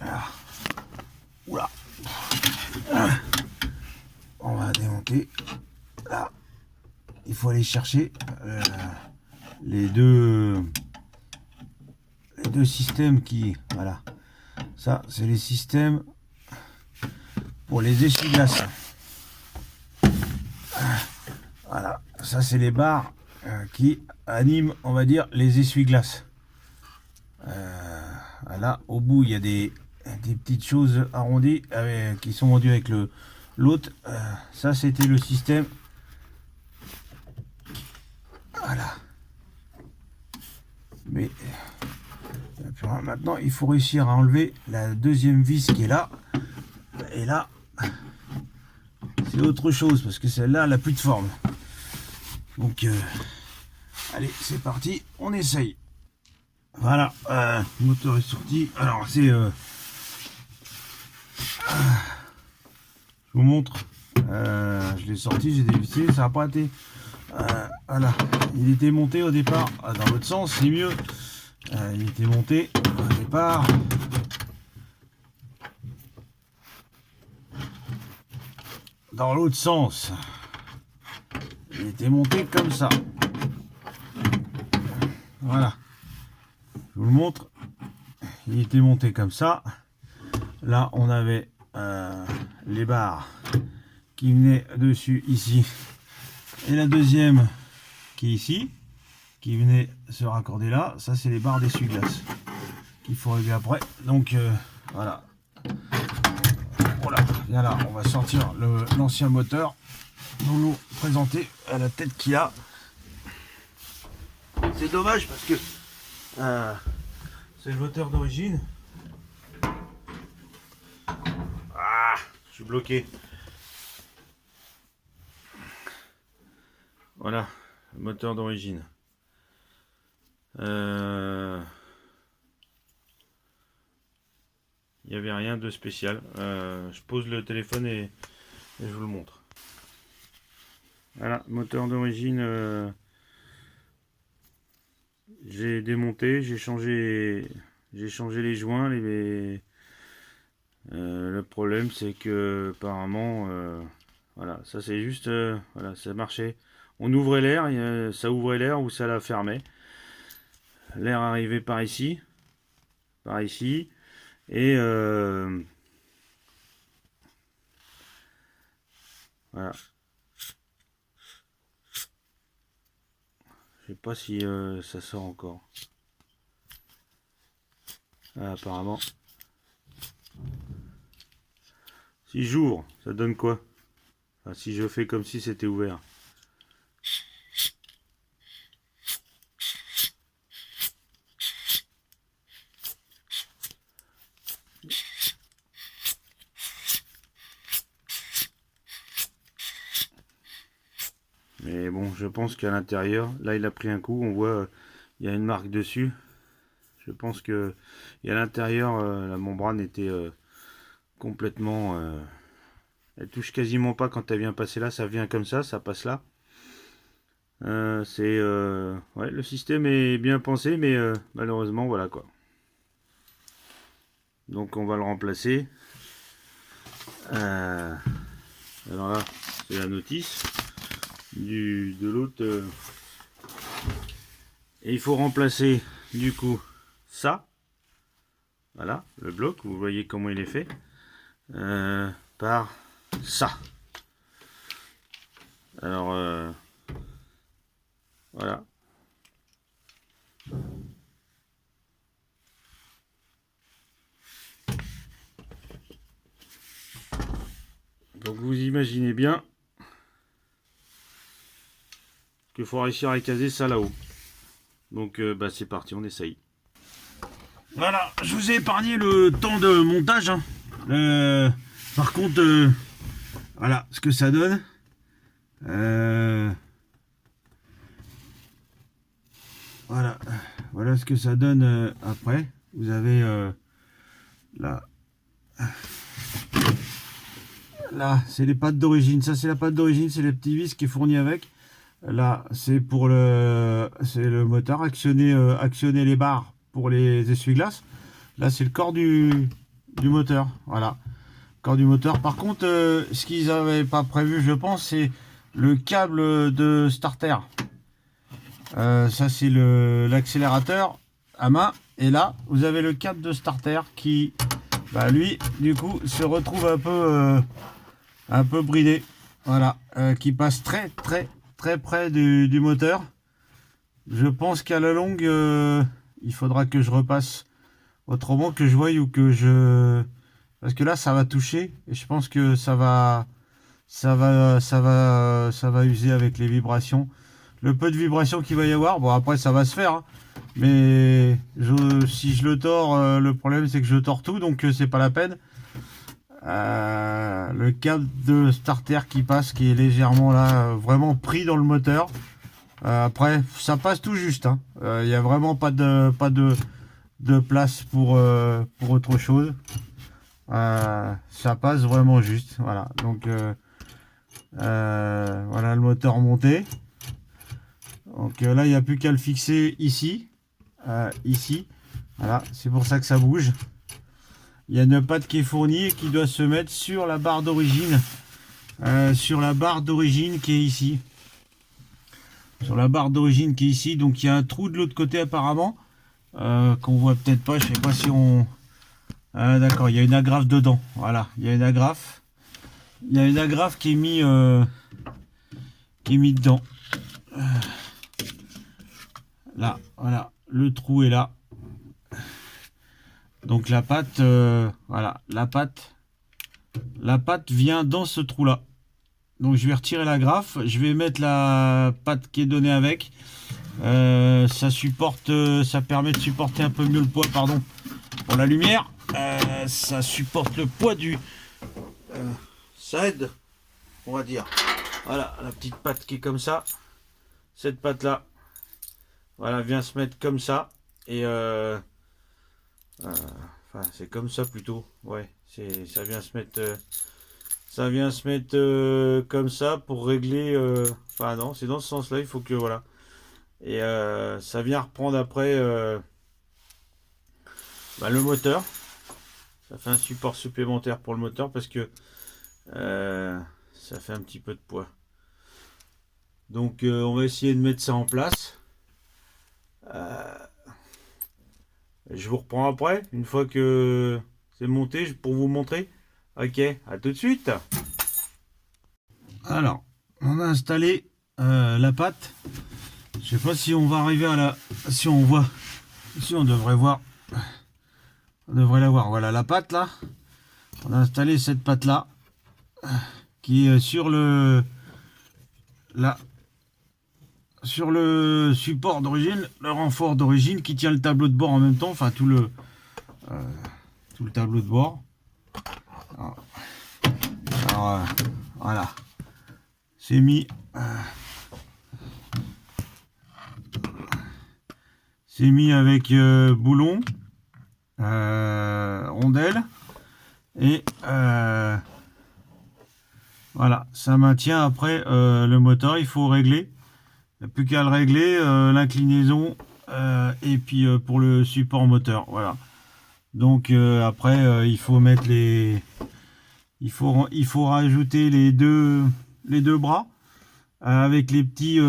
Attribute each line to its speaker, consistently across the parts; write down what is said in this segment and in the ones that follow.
Speaker 1: Alors, oula. On va démonter. Là, il faut aller chercher les deux systèmes qui, voilà. Ça, c'est les systèmes pour les essuie-glaces. Voilà, ça c'est les barres qui animent, on va dire, les essuie-glaces. Là, au bout, il y a des petites choses arrondies qui sont vendues avec l'autre. Ça, c'était le système. Voilà. Mais maintenant, il faut réussir à enlever la deuxième vis qui est là. Et là, c'est autre chose parce que celle-là, elle n'a plus de forme. Donc, allez, c'est parti, on essaye. Voilà, le moteur est sorti. Alors, c'est... je vous montre. Je l'ai sorti, j'ai dévissé, ça n'a pas été... voilà, il était monté au départ. Dans l'autre sens, c'est mieux. Il était monté au départ. Dans l'autre sens. Il était monté comme ça. Voilà. Je vous le montre. Il était monté comme ça. Là, on avait les barres qui venaient dessus ici. Et la deuxième qui est ici, qui venait se raccorder là. Ça, c'est les barres d'essuie-glace qu'il faut régler après. Donc, voilà. Voilà. Bien là, on va sortir l'ancien moteur. Nous présenter à la tête qu'il a. C'est dommage parce que c'est le moteur d'origine. Ah, je suis bloqué. Voilà, le moteur d'origine. Il n'y avait rien de spécial. Je pose le téléphone et je vous le montre. Voilà, moteur d'origine. J'ai démonté, j'ai changé les joints. Le problème, c'est que apparemment, voilà, ça c'est juste, voilà, ça marchait. On ouvrait l'air, ça ouvrait l'air ou ça la fermait. L'air arrivait par ici, et voilà. Je sais pas si ça sort encore. Ah, apparemment. Si j'ouvre, ça donne quoi? Enfin, si je fais comme si c'était ouvert. Mais bon, je pense qu'à l'intérieur, là il a pris un coup, on voit, il y a une marque dessus. Je pense que et à l'intérieur, la membrane était complètement... elle touche quasiment pas quand elle vient passer là, ça vient comme ça passe là. Ouais, le système est bien pensé, mais malheureusement, voilà quoi. Donc on va le remplacer. Alors là, c'est la notice de l'autre. Et il faut remplacer du coup ça. Voilà, le bloc, vous voyez comment il est fait. Par ça. Alors, voilà. Donc vous imaginez bien qu'il faut réussir à caser ça là-haut. Donc bah, c'est parti, on essaye. Voilà, je vous ai épargné le temps de montage. Hein. Par contre, voilà ce que ça donne. Voilà ce que ça donne après. Vous avez là, c'est les pattes d'origine. Ça c'est la patte d'origine, c'est les petits vis qui est fourni avec. Là c'est pour le moteur actionner les barres pour les essuie-glaces. Là c'est le corps du du moteur. Voilà, corps du moteur. Par contre, ce qu'ils n'avaient pas prévu, je pense, c'est le câble de starter. Ça, c'est l'accélérateur à main. Et là, vous avez le câble de starter qui, bah, lui, du coup, se retrouve un peu bridé. Voilà, qui passe très près du moteur. Je pense qu'à la longue, il faudra que je repasse autrement, que je voie ou que je... Parce que là, ça va toucher et je pense que ça va user avec les vibrations. Le peu de vibrations qu'il va y avoir, bon après ça va se faire, hein. Mais si je le tords, le problème c'est que je tords tout, donc c'est pas la peine. Le câble de starter qui passe, qui est légèrement là, vraiment pris dans le moteur. Après, ça passe tout juste, hein. Il n'y a vraiment pas de place pour autre chose. Ça passe vraiment juste. Voilà. Donc voilà le moteur monté. Donc là, il n'y a plus qu'à le fixer ici. Ici. Voilà. C'est pour ça que ça bouge. Il y a une patte qui est fournie et qui doit se mettre sur la barre d'origine. Sur la barre d'origine qui est ici. Sur la barre d'origine qui est ici. Donc il y a un trou de l'autre côté apparemment. Qu'on voit peut-être pas. Je sais pas si on... d'accord, il y a une agrafe dedans. Voilà, il y a une agrafe. Il y a une agrafe qui est mis dedans. Là, voilà, le trou est là. Donc la patte, voilà, la patte vient dans ce trou là. Donc je vais retirer l'agrafe, je vais mettre la patte qui est donnée avec. Ça supporte, ça permet de supporter un peu mieux le poids, pardon, pour la lumière. Ça supporte le poids du... ça aide, on va dire. Voilà, la petite patte qui est comme ça. Cette patte là, voilà, vient se mettre comme ça. Et enfin, c'est comme ça plutôt. Ouais, ça vient se mettre... ça vient se mettre comme ça pour régler... enfin non, c'est dans ce sens là, il faut que... Voilà. Et ça vient reprendre après bah, le moteur. Ça fait un support supplémentaire pour le moteur parce que ça fait un petit peu de poids. Donc on va essayer de mettre ça en place. Je vous reprends après, une fois que c'est monté, pour vous montrer. Ok, à tout de suite. Alors, on a installé la patte. Je sais pas si on va arriver à la... Si on voit... Si on devrait voir... On devrait la voir. Voilà la patte là. On a installé cette patte là. Qui est sur le... Là. Sur le support d'origine. Le renfort d'origine qui tient le tableau de bord en même temps. Enfin tout le tableau de bord. Alors voilà. C'est mis... c'est mis avec boulon, rondelle, et voilà, ça maintient après le moteur. Il faut régler, il n'y a plus qu'à le régler, l'inclinaison, et puis pour le support moteur, voilà. Donc après il faut mettre les... Il faut rajouter les deux bras avec les petits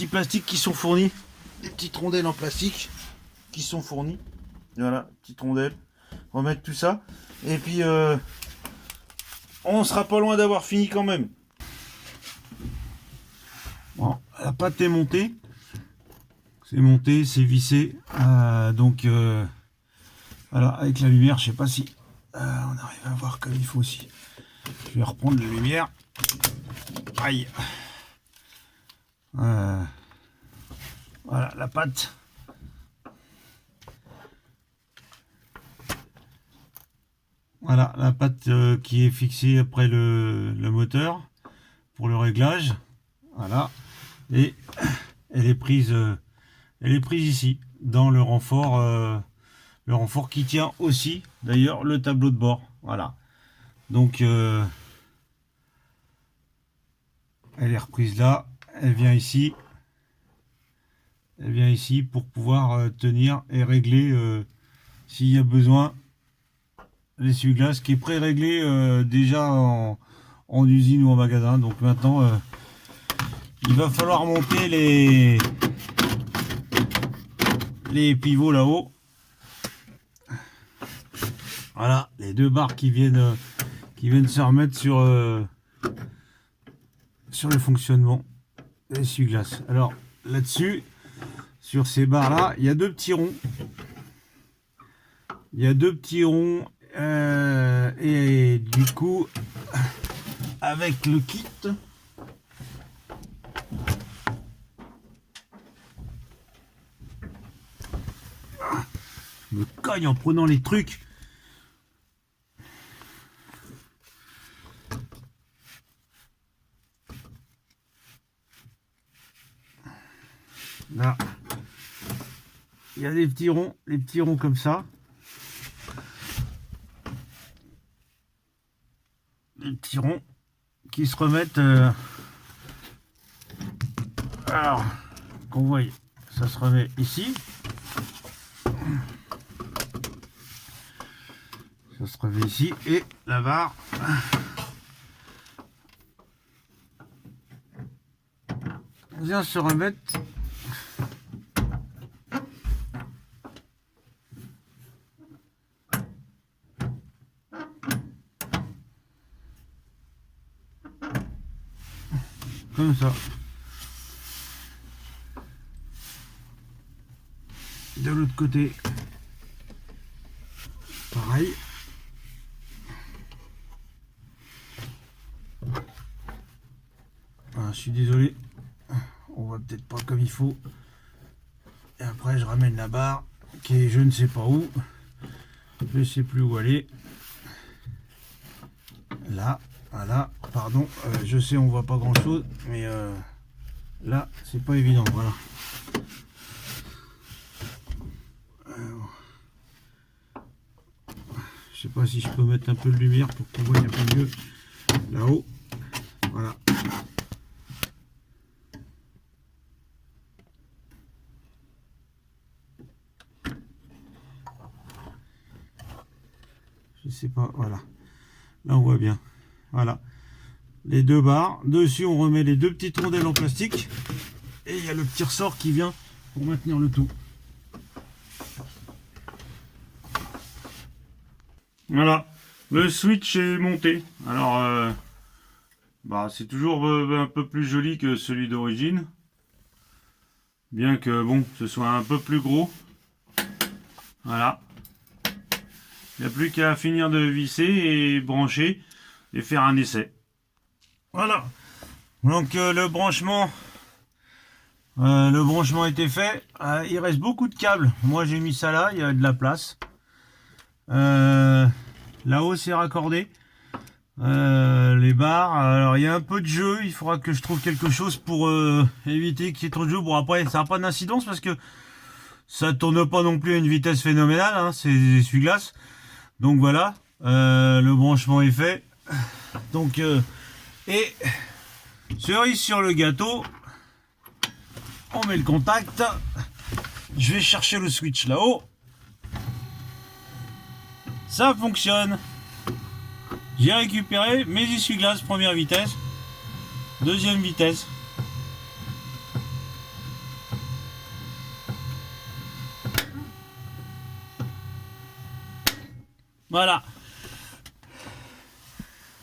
Speaker 1: plastiques qui sont fournis. Des petites rondelles en plastique qui sont fournies. Voilà, petites rondelles. On va mettre tout ça. Et puis, on sera pas loin d'avoir fini quand même. Bon, la pâte est montée. C'est monté, c'est vissé. Donc, voilà, avec la lumière, je sais pas si on arrive à voir comme il faut aussi. Je vais reprendre la lumière. Aïe. Voilà la pâte. Voilà la pâte qui est fixée après le moteur pour le réglage. Voilà. Et elle est prise ici dans le renfort qui tient aussi d'ailleurs le tableau de bord. Voilà. Donc elle est reprise là. Elle vient ici. Elle vient ici pour pouvoir tenir et régler s'il y a besoin l'essuie-glace qui est pré-réglé déjà en usine ou en magasin. Donc maintenant, il va falloir monter les pivots là-haut. Voilà, les deux barres qui viennent se remettre sur le fonctionnement de l'essuie-glace. Alors là-dessus, sur ces barres là, il y a deux petits ronds. Et du coup, avec le kit, je me cogne en prenant les trucs. Là, il y a des petits ronds comme ça. Des petits ronds qui se remettent. Alors, qu'on voit, ça se remet ici. Ça se remet ici et la barre vient se remettre comme ça. De l'autre côté, pareil. Ah, je suis désolé, on voit peut-être pas comme il faut. Et après je ramène la barre qui est je ne sais pas où, je sais plus où aller. Là, voilà, pardon, je sais on voit pas grand chose, mais là c'est pas évident, voilà. Alors, je sais pas si je peux mettre un peu de lumière pour qu'on voit un peu mieux là-haut. Voilà. Je sais pas, voilà. Là on voit bien. Voilà. Les deux barres. Dessus on remet les deux petites rondelles en plastique. Et il y a le petit ressort qui vient pour maintenir le tout. Voilà. Le switch est monté. Alors, c'est toujours un peu plus joli que celui d'origine. Bien que, bon, ce soit un peu plus gros. Voilà. Il n'y a plus qu'à finir de visser et brancher et faire un essai. Voilà. Donc le branchement était fait. Il reste beaucoup de câbles. Moi j'ai mis ça là, il y a de la place. Là-haut c'est raccordé. Les barres. Alors il y a un peu de jeu. Il faudra que je trouve quelque chose pour éviter qu'il y ait trop de jeu. Bon après ça n'a pas d'incidence parce que ça tourne pas non plus à une vitesse phénoménale. Hein, c'est des essuie-glaces. Donc voilà. Le branchement est fait. Donc et cerise sur le gâteau, on met le contact. Je vais chercher le switch là-haut. Ça fonctionne. J'ai récupéré mes essuie-glaces première vitesse, deuxième vitesse. Voilà.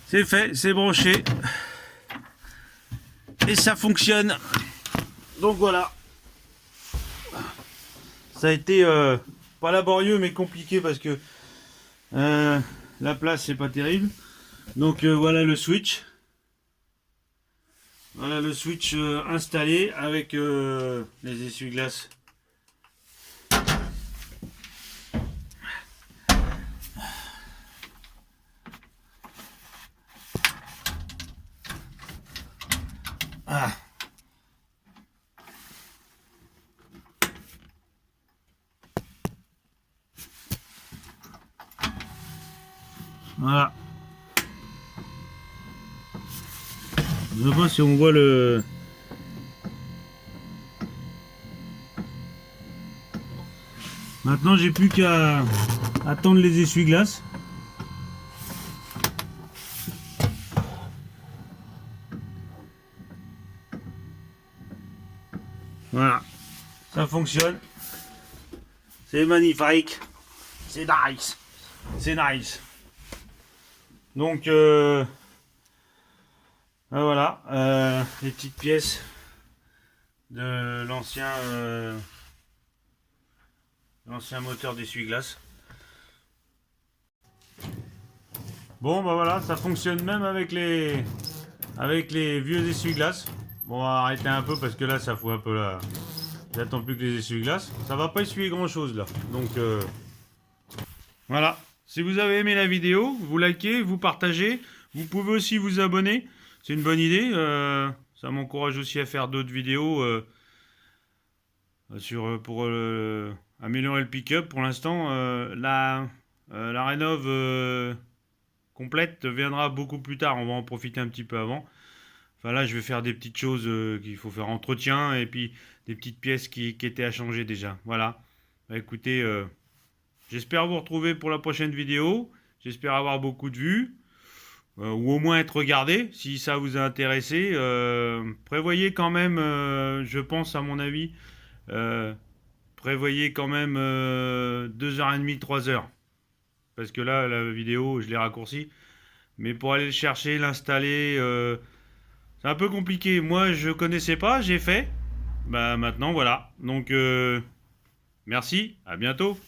Speaker 1: C'est fait, c'est branché. Et ça fonctionne. Donc voilà. Ça a été pas laborieux mais compliqué parce que la place c'est pas terrible. Donc voilà le switch. Voilà le switch installé avec les essuie-glaces. Ah. Voilà. Je sais pas si on voit le... Maintenant j'ai plus qu'à attendre les essuie-glaces. ça fonctionne. C'est magnifique. C'est nice. C'est nice. Donc, voilà, les petites pièces de l'ancien moteur d'essuie-glace. Bon, bah voilà, ça fonctionne même avec les vieux essuie-glaces. Bon, on va arrêter un peu parce que là, ça fout un peu là. J'attends plus que les essuie-glaces. Ça va pas essuyer grand-chose là. Donc, voilà. Si vous avez aimé la vidéo, vous likez, vous partagez. Vous pouvez aussi vous abonner. C'est une bonne idée. Ça m'encourage aussi à faire d'autres vidéos pour améliorer le pick-up. Pour l'instant, la rénov complète viendra beaucoup plus tard. On va en profiter un petit peu avant. Enfin là, je vais faire des petites choses qu'il faut faire entretien et puis des petites pièces qui étaient à changer déjà. Voilà. Bah, écoutez, j'espère vous retrouver pour la prochaine vidéo. J'espère avoir beaucoup de vues. Ou au moins être regardé, si ça vous a intéressé. Prévoyez quand même, je pense à mon avis, prévoyez quand même 2h30, 3h. Parce que là, la vidéo, je l'ai raccourcie. Mais pour aller le chercher, l'installer, c'est un peu compliqué. Moi, je connaissais pas, j'ai fait. Bah maintenant, voilà. Donc, merci, à bientôt.